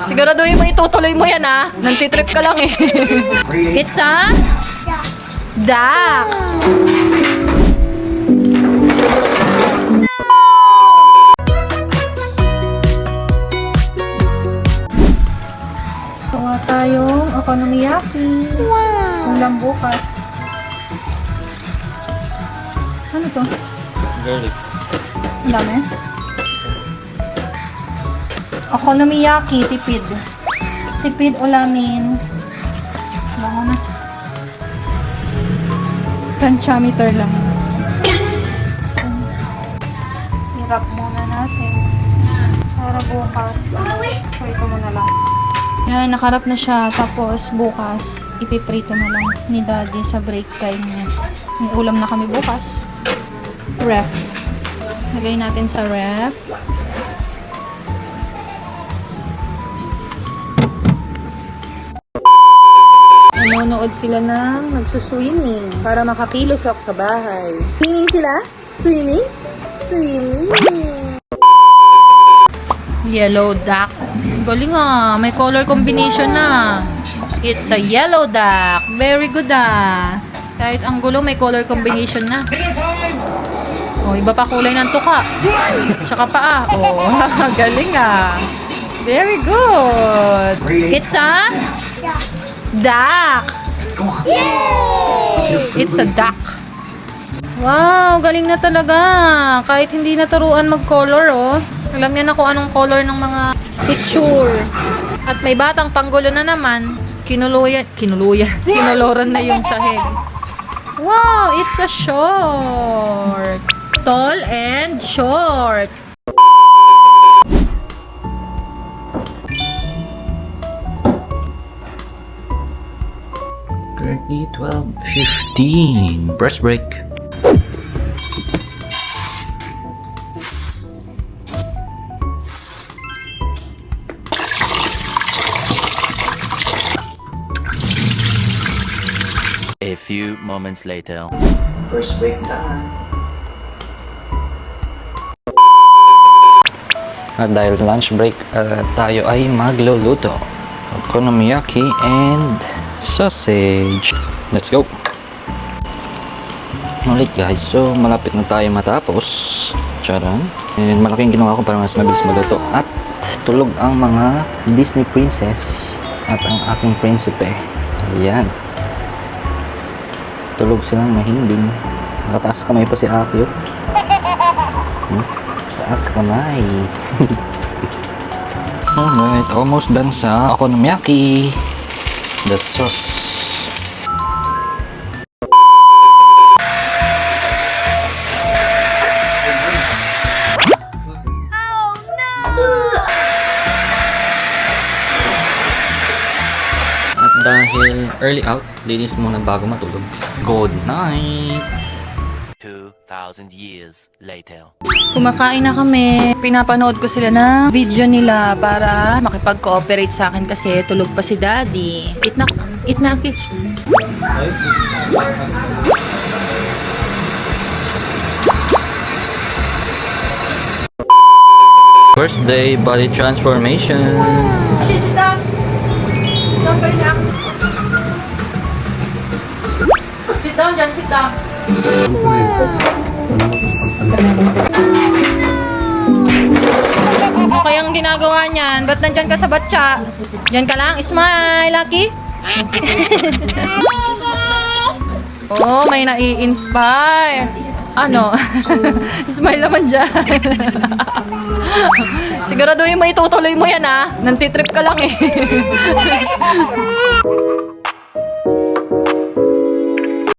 Siguraduhin mo itutuloy mo yan ha. Nantitrip ka lang eh. It's a duck. Gawa tayong okonomiyaki. Wow. Ulam bukas. Ano to? Garlic. Ang dami. Okonomiyaki, tipid. Tipid ulamin. Bango na. Panchameter lang. Hirap muna natin. Para bukas. Try ko muna lang. Yan, nakarap na siya. Tapos, bukas, ipiprito na lang ni Daddy sa break time niya. May ulam na kami bukas. Ref. Lagay natin sa ref. Nanonood sila ng nagsuswimming para makakilos ako sa bahay. Swimming sila? Swimming? Swimming! Yellow duck. Galing ah. May color combination na. It's a yellow duck. Very good ah. Kahit ang gulo may color combination na. Oh, iba pa kulay ng tuka. Tsaka paa. Oh, galing ah. Very good. It's a duck. It's a duck. Wow, galing na talaga. Kahit hindi naturuan mag-color, oh. Alam niya na kung anong color ng mga picture. At may batang panggulo na naman. Kinoloran na yung sahig. Wow, it's a short. Tall and short. Currently 12:15. Brush break. A few moments later. Brush break time. At dahil lunch break, tayo ay magluluto. Okonomiyaki and sausage. Let's go! Alright guys, so malapit na tayo matapos. Charan. And malaking ginawa ko para mas mabilis maluto. At tulog ang mga Disney princess at ang aking prinsipe. Ayan. Tulog silang mahimbing. Nakataas kamay pa si Akyo. Taas kamay. Alright, almost done sa okonomiyaki. The sauce. At dahil early out, linis muna bago matulog. Good night! 2,000 years later. Kumakain na kami. Pinapanood ko sila ng video nila para makipag-cooperate sa akin kasi tulog pa si Daddy. Eat na, kids. First day body transformation. Sit down. Sit down dyan, sit down. Ano kayang ginagawa niyan? Ba't nandyan ka sa batya? Diyan ka lang? Smile, Lucky. Oh, may nai-inspire. Ano? Smile naman dyan. Siguraduhin mo itutuloy mo yan ha. Nantitrip ka lang eh.